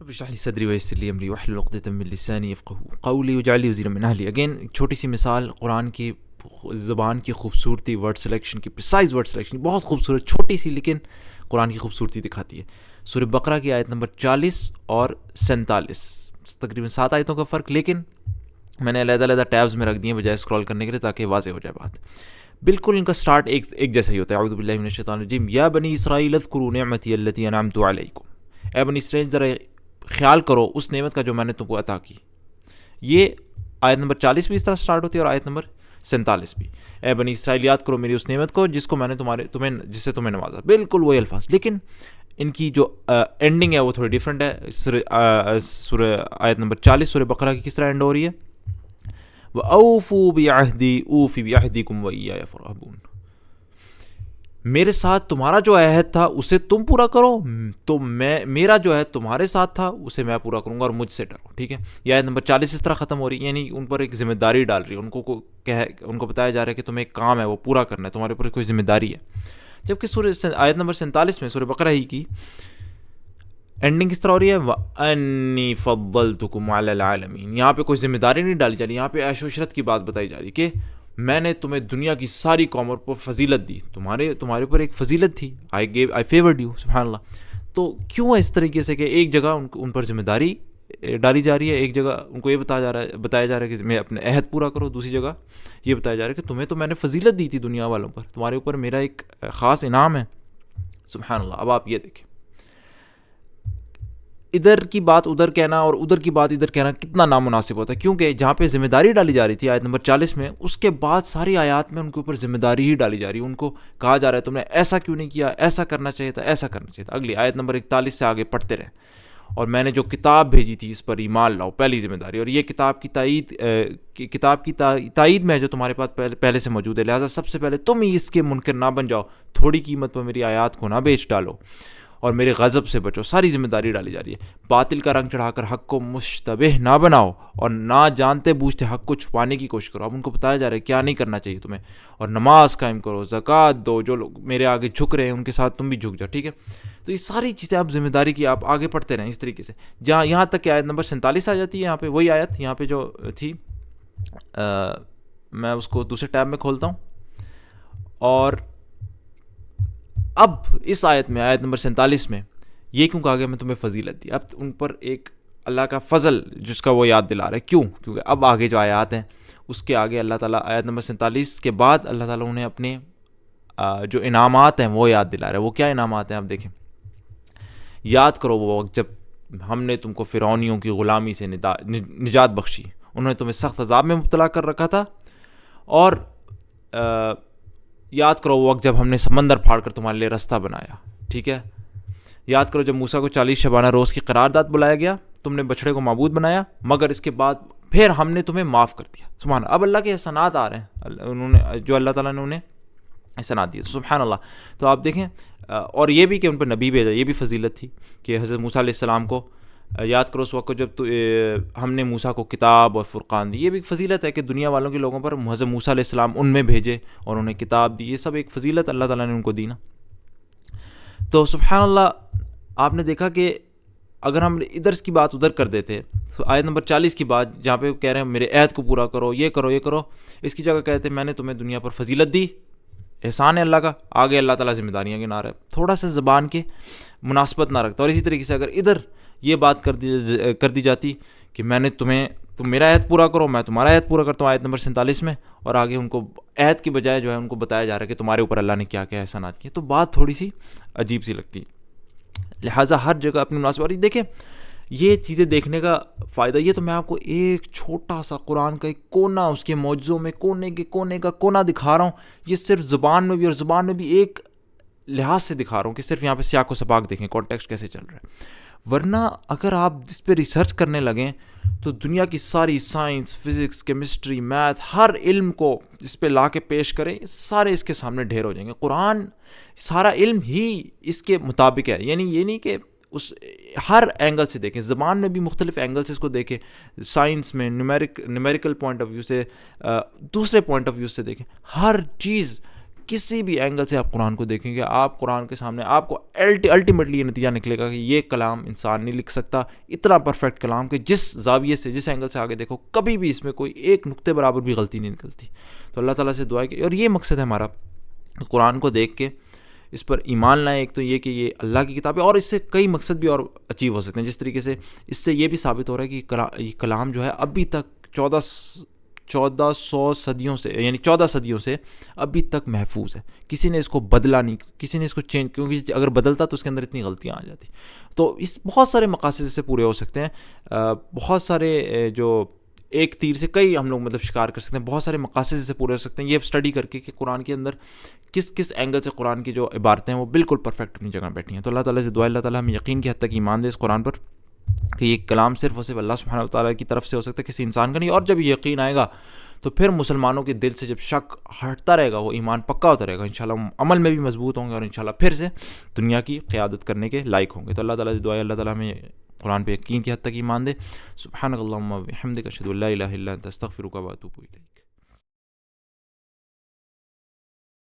رب اشرح لي صدری ویسر لی امری واحلل عقدۃ من لسانی یفقهوا قولی واجعل لي وزیرا من اہلی. اگین ایک چھوٹی سی مثال قرآن کی زبان کی خوبصورتی، ورڈ سلیکشن کی، پریسائز ورڈ سلیکشن کی، بہت خوبصورت چھوٹی سی لیکن قرآن کی خوبصورتی دکھاتی ہے. سورہ بقرہ کی آیت نمبر 40 اور 47، تقریباً 7 آیتوں کا فرق، لیکن میں نے علیحدہ علیحدہ ٹیبز میں رکھ دیے بجائے اسکرول کرنے کے لیے تاکہ واضح ہو جائے بات. بالکل ان کا سٹارٹ ایک جیسا ہی ہوتا ہے. اعوذ باللہ من الشیطان الرجیم. یا بنی اسرائیل اذکروا نعمتی التی انعمت علیکم. اے بنی اسرائیل ذرا خیال کرو اس نعمت کا جو میں نے تم کو عطا کی. یہ آیت نمبر 40 بھی اس طرح سٹارٹ ہوتی ہے اور آیت نمبر 47 بھی. اے بنی اسرائیل یاد کرو میری اس نعمت کو جس کو میں نے جس سے تمہیں نوازا. بالکل وہی الفاظ، لیکن ان کی جو اینڈنگ ہے وہ تھوڑی ڈیفرنٹ ہے. سورہ آیت نمبر 40 سورہ بقرہ کی کس طرح اینڈ ہو رہی ہے؟ وَأَوْفُوا بِعَهْدِي أُوفِ بِعَهْدِكُمْ وَإِيَّايَ فَارْهَبُونِ. میرے ساتھ تمہارا جو عہد تھا اسے تم پورا کرو، تو میرا جو عہد تمہارے ساتھ تھا اسے میں پورا کروں گا اور مجھ سے ڈرو. ٹھیک ہے. یہ آیت نمبر 40 اس طرح ختم ہو رہی ہے، یعنی ان پر ایک ذمہ داری ڈال رہی ہے. ان کو بتایا جا رہا ہے کہ تمہیں ایک کام ہے وہ پورا کرنا ہے، تمہارے اوپر کوئی ذمہ داری ہے. جبکہ آیت نمبر 47 میں سورہ بقرہ ہی کی اینڈنگ کس طرح ہو رہی ہے؟ وَأَنِّي فَضَّلْتُكُمْ عَلَى الْعَالَمِينَ. یہاں پہ کوئی ذمہ داری نہیں ڈالی جا رہی، یہاں پہ عیش و عشرت کی بات بتائی جا رہی کہ میں نے تمہیں دنیا کی ساری قوموں پر فضیلت دی، تمہارے اوپر ایک فضیلت تھی. آئی فیورڈ یو. سبحان اللہ. تو کیوں اس طریقے سے کہ ایک جگہ ان پر ذمہ داری ڈالی جا رہی ہے، ایک جگہ ان کو یہ بتایا جا رہا ہے کہ میں اپنے عہد پورا کرو، دوسری جگہ یہ بتایا جا رہا ہے کہ تمہیں تو میں نے فضیلت دی تھی دنیا والوں پر، تمہارے اوپر میرا ایک خاص انعام ہے. سبحان اللہ. اب آپ یہ دیکھیں، ادھر کی بات ادھر کہنا اور ادھر کی بات ادھر کہنا کتنا نامناسب ہوتا ہے، کیونکہ جہاں پہ ذمہ داری ڈالی جا رہی تھی آیت نمبر 40 میں، اس کے بعد ساری آیات میں ان کے اوپر ذمہ داری ہی ڈالی جا رہی ہے. ان کو کہا جا رہا ہے تم نے ایسا کیوں نہیں کیا، ایسا کرنا چاہیے تھا، ایسا کرنا چاہیے تھا. اگلی آیت نمبر 41 سے آگے پڑھتے رہیں. اور میں نے جو کتاب بھیجی تھی اس پر ایمان لاؤ، پہلی ذمہ داری. اور یہ کتاب کی تائید میں ہے جو تمہارے پاس پہلے سے موجود ہے، لہٰذا سب سے پہلے تم ہی اس کے منکر نہ بن جاؤ، تھوڑی قیمت پر میری آیات کو نہ بیچ ڈالو اور میرے غضب سے بچو. ساری ذمہ داری ڈالی جا رہی ہے. باطل کا رنگ چڑھا کر حق کو مشتبہ نہ بناؤ اور نہ جانتے بوجھتے حق کو چھپانے کی کوشش کرو. اب ان کو بتایا جا رہا ہے کیا نہیں کرنا چاہیے تمہیں. اور نماز قائم کرو، زکوٰۃ دو، جو لوگ میرے آگے جھک رہے ہیں ان کے ساتھ تم بھی جھک جاؤ. ٹھیک ہے. تو یہ ساری چیزیں آپ ذمہ داری کی آپ آگے پڑھتے رہیں اس طریقے سے، جہاں یہاں تک کہ آیت نمبر 47 آ جاتی ہے. یہاں پہ وہی آیت یہاں پہ جو تھی، میں اس کو دوسرے ٹیب میں کھولتا ہوں. اور اب اس آیت میں آیت نمبر 47 میں یہ کیوں کہا گیا میں تمہیں فضیلت دی؟ اب ان پر ایک اللہ کا فضل جس کا وہ یاد دلا رہا ہے. کیوں؟ کیونکہ اب آگے جو آیات ہیں اس کے آگے اللہ تعالیٰ آیت نمبر 47 کے بعد اللہ تعالیٰ انہیں اپنے جو انعامات ہیں وہ یاد دلا رہا ہے. وہ کیا انعامات ہیں آپ دیکھیں. یاد کرو وہ وقت جب ہم نے تم کو فرعونیوں کی غلامی سے نجات بخشی، انہوں نے تمہیں سخت عذاب میں مبتلا کر رکھا تھا. اور یاد کرو وہ وقت جب ہم نے سمندر پھاڑ کر تمہارے لیے رستہ بنایا. ٹھیک ہے. یاد کرو جب موسیٰ کو 40 شبانہ روز کی قرارداد بلایا گیا، تم نے بچڑے کو معبود بنایا، مگر اس کے بعد پھر ہم نے تمہیں معاف کر دیا. سبحان اللہ. اب اللہ کے احسانات آ رہے ہیں، انہوں نے جو اللہ تعالیٰ نے انہیں احسانات دیے. سبحان اللہ. تو آپ دیکھیں، اور یہ بھی کہ ان پہ نبی بھیجا، یہ بھی فضیلت تھی کہ حضرت موسیٰ علیہ السلام کو یاد کرو اس وقت کو جب ہم نے موسیٰ کو کتاب اور فرقان دی. یہ بھی ایک فضیلت ہے کہ دنیا والوں کے لوگوں پر حضرت موسیٰ علیہ السلام ان میں بھیجے اور انہیں کتاب دی. یہ سب ایک فضیلت اللہ تعالیٰ نے ان کو دی نا. تو سبحان اللہ. آپ نے دیکھا کہ اگر ہم ادھر کی بات ادھر کر دیتے، تو آیت نمبر 40 کی بات جہاں پہ کہہ رہے ہیں میرے عہد کو پورا کرو، یہ کرو یہ کرو، اس کی جگہ کہتے ہیں میں نے تمہیں دنیا پر فضیلت دی، احسان ہے اللہ کا. آگے اللہ تعالیٰ ذمہ داریاں گنا رہا ہے. تھوڑا سا زبان کے مناسبت نہ رکھتا. اور اسی طریقے سے اگر ادھر یہ بات کر دی جاتی کہ میں نے تم میرا عہد پورا کرو، میں تمہارا عہد پورا کرتا ہوں آیت نمبر 47 میں، اور آگے ان کو عہد کی بجائے جو ہے ان کو بتایا جا رہا ہے کہ تمہارے اوپر اللہ نے کیا کیا احسانات کیے، تو بات تھوڑی سی عجیب سی لگتی. لہٰذا ہر جگہ اپنی مناسب. اور دیکھیں یہ چیزیں دیکھنے کا فائدہ یہ تو میں آپ کو ایک چھوٹا سا قرآن کا ایک کونا، اس کے معجزوں میں کونے کا کونا دکھا رہا ہوں. یہ صرف زبان میں بھی، اور زبان میں بھی ایک لحاظ سے دکھا رہا ہوں کہ صرف یہاں پہ سیاق و سباق دیکھیں، کانٹیکسٹ کیسے چل رہا ہے. ورنہ اگر آپ اس پہ ریسرچ کرنے لگیں تو دنیا کی ساری سائنس، فزکس، کیمسٹری، میتھ، ہر علم کو اس پہ لا کے پیش کریں، سارے اس کے سامنے ڈھیر ہو جائیں گے. قرآن سارا علم ہی اس کے مطابق ہے. یعنی یہ نہیں کہ اس ہر اینگل سے دیکھیں، زبان میں بھی مختلف اینگل سے اس کو دیکھیں، سائنس میں نیومیریکل پوائنٹ آف ویو سے، دوسرے پوائنٹ آف ویو سے دیکھیں. ہر چیز کسی بھی اینگل سے آپ قرآن کو دیکھیں گے، آپ قرآن کے سامنے آپ کو الٹیمیٹلی یہ نتیجہ نکلے گا کہ یہ کلام انسان نہیں لکھ سکتا، اتنا پرفیکٹ کلام کہ جس زاویے سے جس اینگل سے آگے دیکھو کبھی بھی اس میں کوئی ایک نقطے برابر بھی غلطی نہیں نکلتی. تو اللہ تعالیٰ سے دعا ہے کہ، اور یہ مقصد ہے ہمارا، قرآن کو دیکھ کے اس پر ایمان لائیں. ایک تو یہ کہ یہ اللہ کی کتاب ہے، اور اس سے کئی مقصد بھی اور اچیو ہو سکتے ہیں. جس طریقے سے اس سے یہ بھی ثابت ہو رہا ہے کہ یہ کلام جو ہے ابھی تک 1400 صدیوں سے، یعنی 14 صدیوں سے ابھی تک محفوظ ہے. کسی نے اس کو بدلا نہیں، کسی نے اس کو چینج، کیونکہ اگر بدلتا تو اس کے اندر اتنی غلطیاں آ جاتی. تو اس بہت سارے مقاصد سے پورے ہو سکتے ہیں. بہت سارے جو ایک تیر سے کئی ہم لوگ شکار کر سکتے ہیں، بہت سارے مقاصد سے پورے ہو سکتے ہیں یہ اسٹڈی کر کے کہ قرآن کے اندر کس اینگل سے قرآن کی جو عبارتیں ہیں وہ بالکل پرفیکٹ اپنی جگہ بیٹھی ہیں. تو اللہ تعالیٰ سے دعا، اللہ تعالیٰ ہمیں یقین کی حد تک ایمان دے اس قرآن پر کہ یہ کلام صرف اور صرف اللہ سبحانہ وتعالیٰ کی طرف سے ہو سکتا ہے، کسی انسان کا نہیں. اور جب یہ یقین آئے گا تو پھر مسلمانوں کے دل سے جب شک ہٹتا رہے گا، وہ ایمان پکا ہوتا رہے گا، انشاءاللہ عمل میں بھی مضبوط ہوں گے، اور انشاءاللہ پھر سے دنیا کی قیادت کرنے کے لائق ہوں گے. تو اللہ تعالیٰ سے دعا ہے اللہ تعالیٰ ہمیں قرآن پہ یقین کی حد تک ایمان دے. سبحانک اللہم و بحمدک، اشہد ان لا الہ الا انت، استغفرک و اتوب الیک.